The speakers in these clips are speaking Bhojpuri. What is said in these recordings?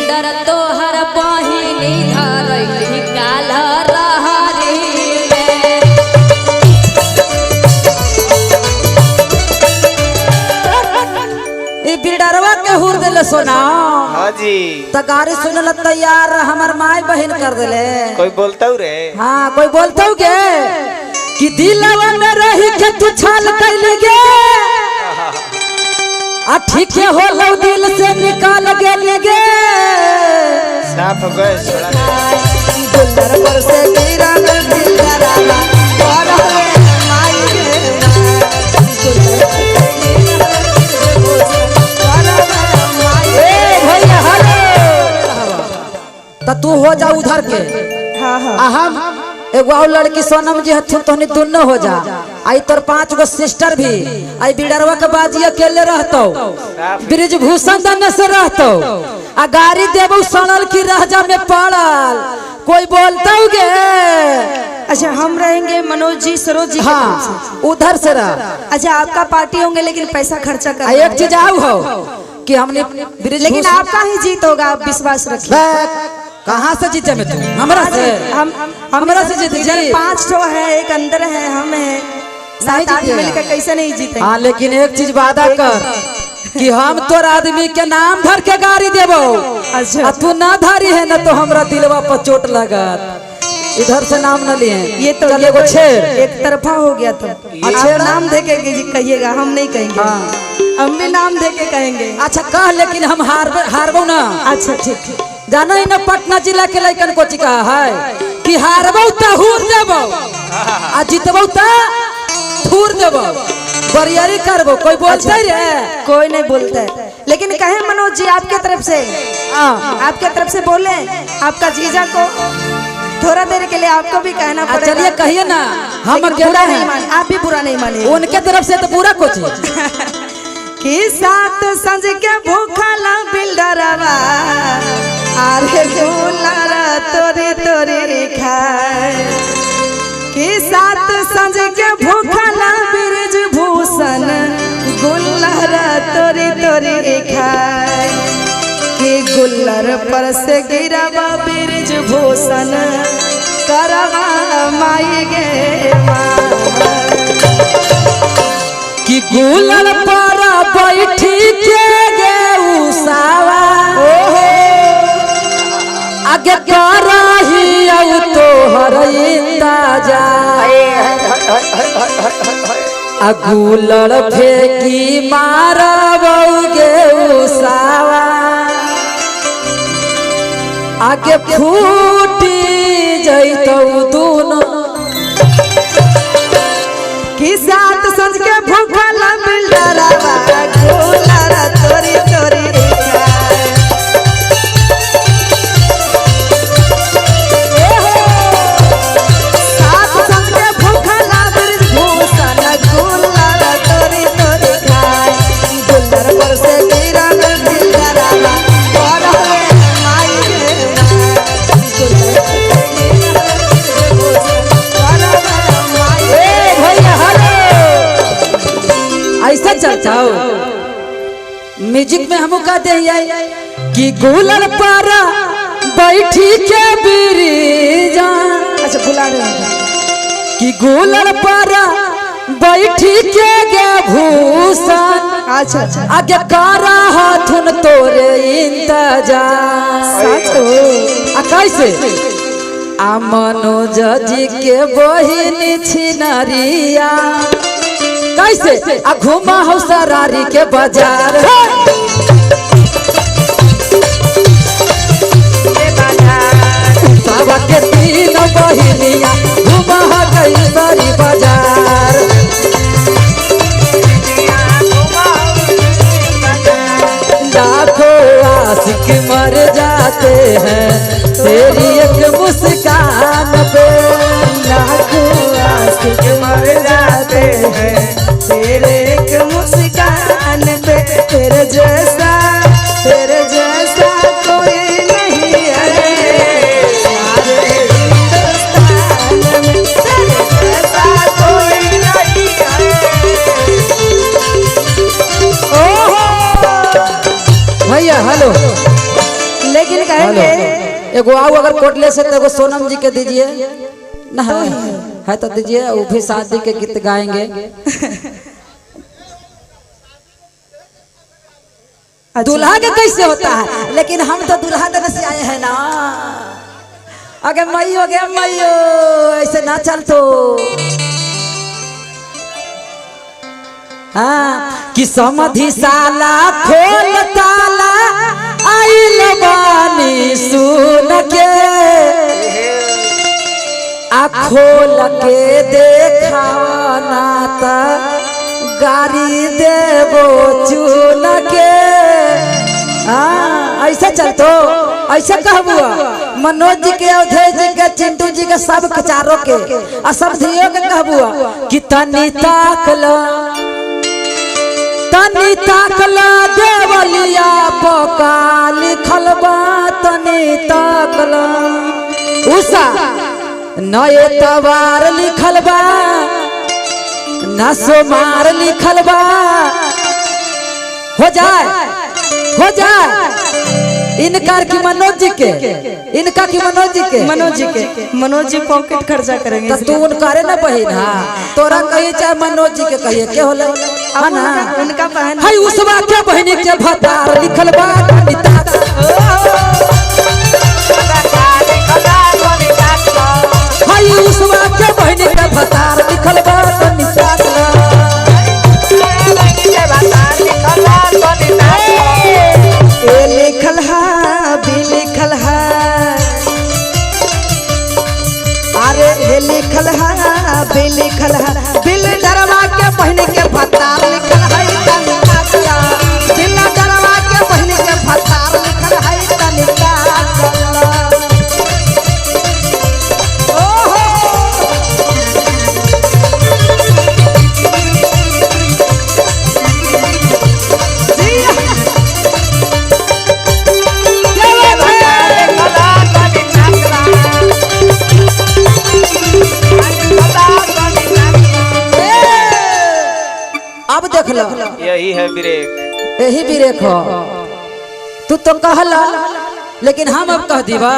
बिल्डर तोहर बहिनी धरैली काल रहरी ई बिल्डरवा के हुर देले सोना। हाँ जी। त गाड़ी सुनल तैयार हमर माई बहन कर देले। कोई बोलता रे? हाँ कोई बोलता के कि दिलवा में रही के तू छल कैली गे आ ठीक हो लो दिल से निकाल गेली गे साफ हो गए छोड़ा गुल्लर पर से गिरा बिल्डरवा और माई गे तू हो जा उधर के। हाँ हाँ हम एगो और लड़की सोनम जी हथुन तोहनी दोनों हो जा। आई तोर 5 गो सिस्टर भी आई बिल्डरवा के बाजी अकेले रहतो ब्रिजभूषण दने से रहतो आ गाड़ी देबो सनल की रहजा में पड़ल कोई बोलता गे। अच्छा हम रहेंगे मनोज जी सरोज जी। हाँ उधर से रह। अच्छा आपका पार्टी होंगे लेकिन पैसा खर्चा कर एक चीज आऊ हो कि हमने लेकिन आपका ही जीत होगा आप विश्वास रखिए। कहाँ से जीते में तू? हमरा से हमरा से जीते जी। 5 ठो है एक अंदर है हम है 7-8 मिलकर कैसे नहीं जीते। हाँ लेकिन एक चीज वादा कर कि हम तोर आदमी के नाम धर के गाड़ी देबो। अच्छा तू ना धारी है ना तो हमरा दिलवा पर चोट लगत। इधर से नाम न लिए ये तो छेड़ एक तरफा हो गया तो अच्छा नाम दे के कहिएगा हम नहीं कहेंगे। हाँ। हम भी नाम दे के कहेंगे। अच्छा कह लेकिन हम हारबो ना। अच्छा ठीक जाना ही ना पटना जिला के लड़कन को चिका है कि हारबो त हुर देबो आ जीतबो त थूर देबो बरियारी करबो। कोई बोलते रे? कोई नहीं बोलता है लेकिन कहे मनोज जी आपके तरफ से आपके तरफ से बोले आपका जीजा को थोड़ा देर के लिए आपको भी कहना पड़ेगा। चलिए कहिए ना हम बुरा नहीं माने आप भी बुरा नहीं माने उनके तरफ से तो पूरा कुछ कि सात संज के भूखला बिल्डरवा आरे गुल्लर तोरी तोरी खाए कि सात संज के भूखला ब्रिजभूषण गुल्लर तोरी तोरी खाए कि गुल्लर पर से गिरवा ब्रिजभूषण करवा माई गे कि गुल्लर पर बैठी के गे उसावा आगे करही औ तोहर इंतजा आ गुल्लर फेंकी मारबौ गे उसावा आगे फूटी जैतौ दोनों कि सात संज के भूखला बिल्डरवा गुल्लर तोरी तोरी जाओ म्यूजिक में हम कहते हैं कि गुल्लर पर बैठी के बिरिजा। अच्छा बुला रहे हैं कि गुल्लर पर बैठी के गे भूषण अच्छा अच्छा आगे करा हाथुन तोरे इंतजार कैसे आ मनोज जी के बहिन छिनरिया कैसे आ घुमा हो सरारी के बाजार सावा के 3 बहिनिया घुमा गई सारी बाजार लाखों आशिक मर जाते हैं तेरी एक मुस्कान पे। लाखों आशिक मर जाते हैं तेरे एक मुस्कान पे। तेरे जैसा कोई नहीं है सारे हिंदुस्तान में। तेरे जैसा कोई नहीं है। भैया हेलो लेकिन कहेंगे एगो आओ अगर कोटले से तो एगो सोनम जी के दीजिए ना, है तो दीजिए, वो भी शादी के गीत गाएंगे। दूल्हा के कैसे होता है, लेकिन हम तो दूल्हा देने से आए हैं ना। अगे मैयो गे मैयो, ऐसे ना चल तो। हाँ कि समधि साला खोल ताला आइल बानी सुन के, आ खोल के देखावा ना ता गाड़ी देवो चुन के। हाँ ऐसा चलतो, ऐसा कहबुआ मनोज जी के, अवधेश जी के, चिंटू जी के, सब के चारों के आ सब धियो के कहबुआ कि तनी ताकला देवलिया पका लिखल बा, तनी ताकला उषा नए तवार लिखल बा, ना सोमार लिखल बा। हो जाए इनकार की मनोज जी के, इनका की मनोज जी के, मनोज जी पॉकेट खर्चा करेंगे। तो तू उनकारे ना बहिन। हाँ तोरा कही चाहे मनोज जी के कहिए के होले ना, उनका बहन हाय उसवा के बहिनी के भतार लिखल बा, हाय उसवा के बहिनी के भतार लिखल बा, लिखल है भी लिखल है, अरे लिखल है भी लिखल है, बिल डरवा के बहन के भतार लिखल है, बिल डरवा के बहन के भतार लिखल है, तनिका अब देख लो, यही है ब्रेक, यही ब्रेक हो। तू तो कहला, लेकिन हम अब कह दीवा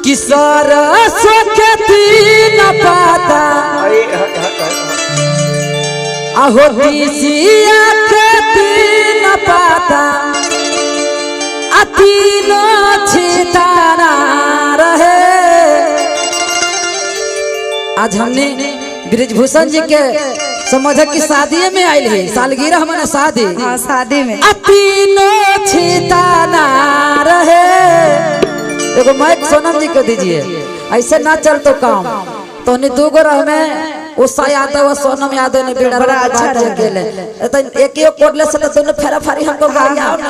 कि सरसों के तीन पाता आहो तीसिया के तीन पाता, आ तीनों छितारा रहे। आज हमने ब्रिजभूषण जी के समझ की शादी में आयल है, सालगिरह हमारे शादी। हाँ शादी में तीनों छिताना रहे। एगो माइक सोनम जी को दीजिए, ऐसे ना चल तो काम तो नहीं। दो गो रह में उषा यादव और सोनम यादव ने बड़ा अच्छा खेले, तो एक ही कोटले से तो दोनों फेरा फारी हमको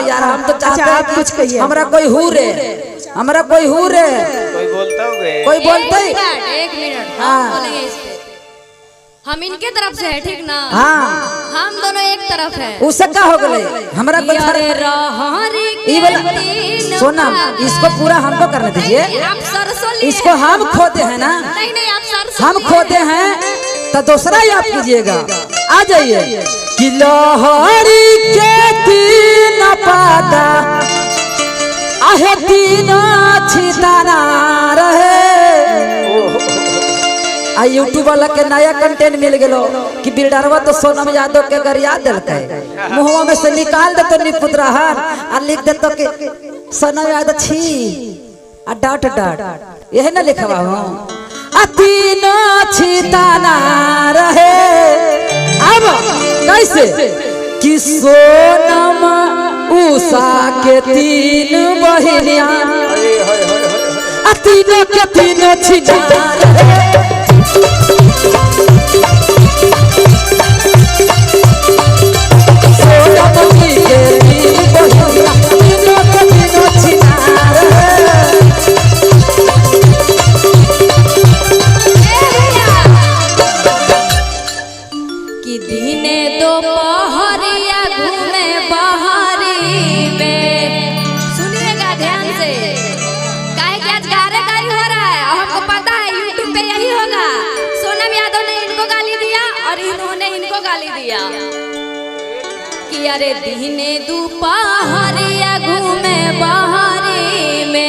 यार। हम तो चाहते हैं कुछ कहिए, हमारा कोई हूँ रे, हमारा कोई हूँ रे, कोई बोलता होगे, कोई बोलते। एक मिनट हम बोलेंगे इस पे। हम इनके तरफ से है ठीक ना। हाँ हम दोनों एक तरफ है। उससे क्या हो गए, हमारा कोई सोनम इसको पूरा हमको करने दीजिए। इसको हम खोते हैं ना, नहीं आप सरसों हम खोते हैं तो दूसरा ही आप कीजिएगा। आ जाइए कि लोहरी के तीन पाता आहे तीनों छिताना रहे। आ यूट्यूब वाला के नया कंटेंट मिल गलो कि बिल्डरवा तो सोनम यादव के गरिया देलते, मुहवा में से निकाल दे तो निपुत्रा हर आ लिख दे तो कि सोनम यादव छी आ डॉट डॉट, यही ना लिखवा हो। आ तीनों छिताना रहे। अब कैसे कि सोनम उषा के तीन बहिनिया, आ तीनों के तीनों छिताना रहे। कि दिने दोपहरिया घूमे बहारी में। सुनिएगा ध्यान से, काहे कि आज कार्यकारी हो रहा है और हमको पता है यूट्यूब पे यही होगा। सोनम यादव ने इनको गाली दिया और इन्होंने इनको गाली दिया कि अरे दिने दोपहरिया घूमे बहारी में,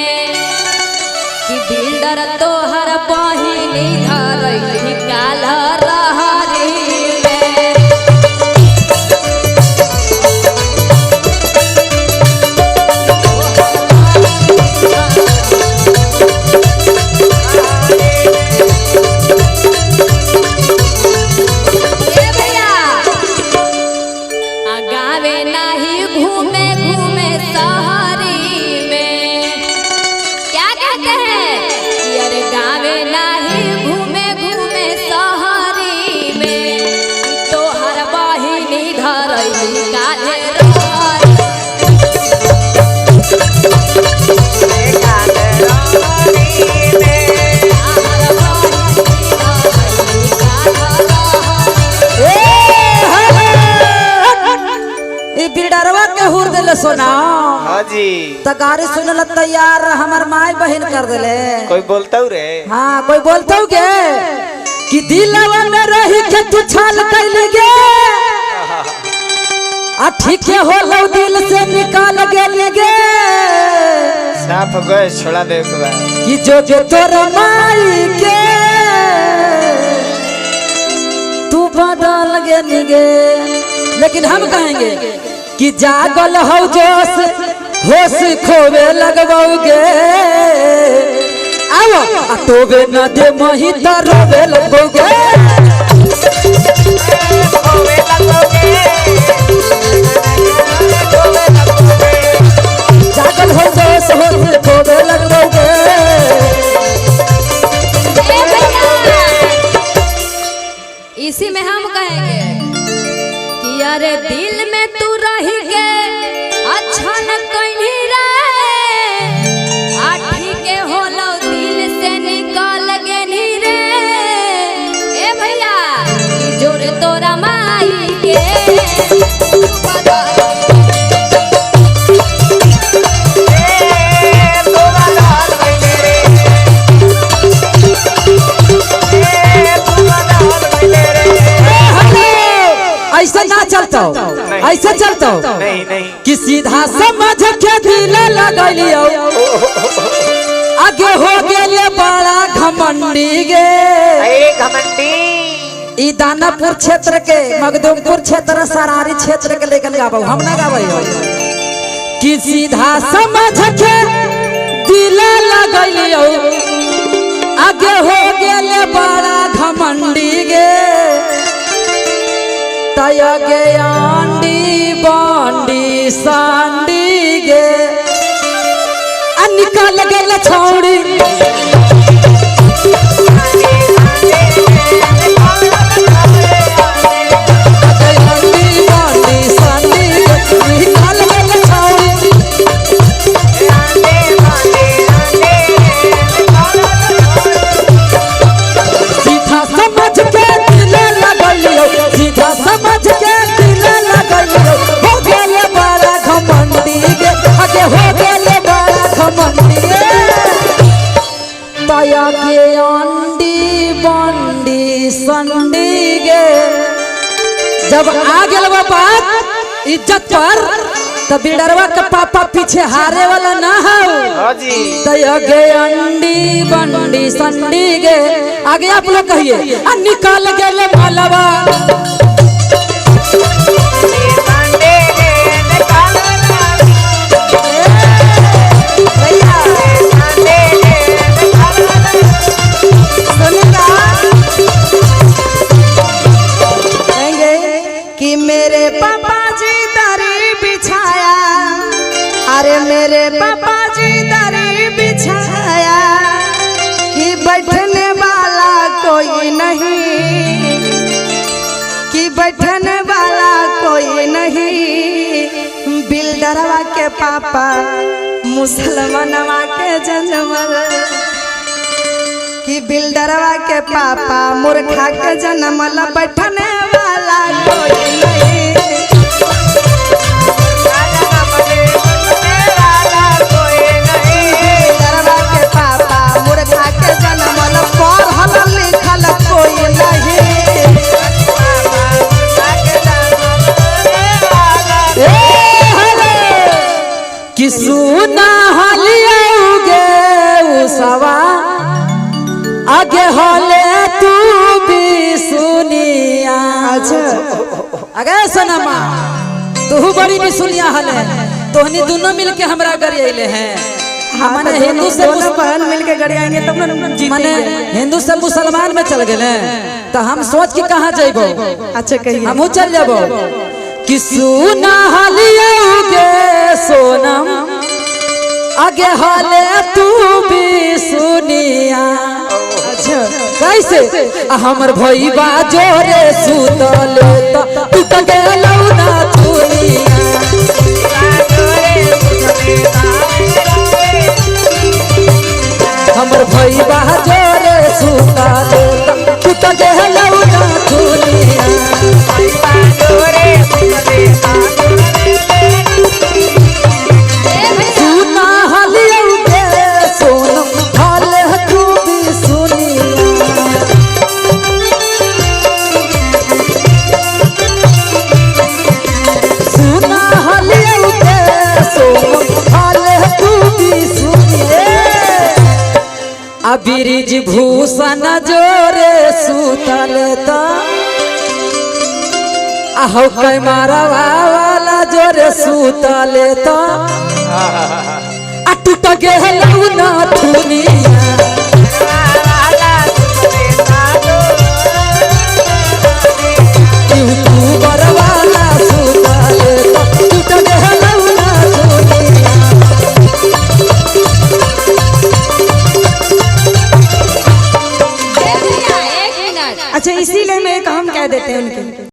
गाड़ी सुनल तैयार हमार माई बहन कर दिले। कोई बोलता हूँ रे। हाँ कोई बोलता हूँ के कि दिलवा में रही के तू छाल कैली गे आ ठीक हो लो दिल से निकाल गेली गे साफ गए छोड़ा दे के बाद कि जो तोर माई के तू बदल गेली गे। लेकिन हम कहेंगे कि जागल हो जोश होश खोवे लगवाओगे आओ तोबे न दे मही रोवे लगोगे जागल हो जोश होश खोवे लगवाओगे। इसी में हम कहेंगे कि अरे दिल में तू रही के अच्छा न कहीं रे आठी के होलो दिल से निकाल गे नी रे ए भैया कि जोरे तोरा माई के ऐसा ना चलता ऐसा चलता नहीं कि सीधा समझ के दिल लगलियो आगे हो गेले बड़ा घमंडी गे। घमंडी ई दानापुर क्षेत्र के मखदूमपुर क्षेत्र सरारी क्षेत्र के लेकर गाबो हम ना गाबो कि सीधा समझ के दिल लगलियो आगे हो गेले बड़ा घमंडी गे तया गे आंडी बांडी सांडी गे निकाल गेल छौड़ी जब आ गया बात इज्जत पर तो बिडरवा के पापा पीछे हारे वाला ना हो गे अंडी बंडी संडी गे आगे आप लोग कहिए निकाल गेले मालवा कि मेरे पापा जी दरी बिछाया अरे मेरे पापा जी दरी बिछाया कि बैठने वाला कोई नहीं कि बैठने वाला कोई नहीं बिल्डरवा के पापा मुसलमानवा के जन्मल कि बिल्डरवा के पापा मूर्खा के जन्मल बैठने वाला कोई नहीं बिल्डरवा के पापा मूर्खा के जन्मल पढ़ल लिखल कोई नहीं कि सुना हलियोगे उसवा आगे होले तू भी सुनिया अगे सनमा तू बड़ी भी सुनिया हले तोहनी दोनों मिलके हमरा गरी आइले हैं माने हिंदू से बहन मिलके गड़ी आएंगे तब ना माने हिंदू से मुसलमान में चल गए तो हम सोच के कहाँ जाइबो। अच्छा कहिए हम चल जाबो कि सुना हलियोगे सोनम आगे हाले तू भी सुनिया। अच्छा कैसे हमर भईबा जोरे सुतल तू त गेलौ ना दुनिया हमर भईबा जोरे सुतल तू त गेलौ ना दुनिया सुना अबिरिज भूषण जोरे सुतले तो आहौ कई मारवा वाला जोरे सुतले तो टूट गेल ना थुनिया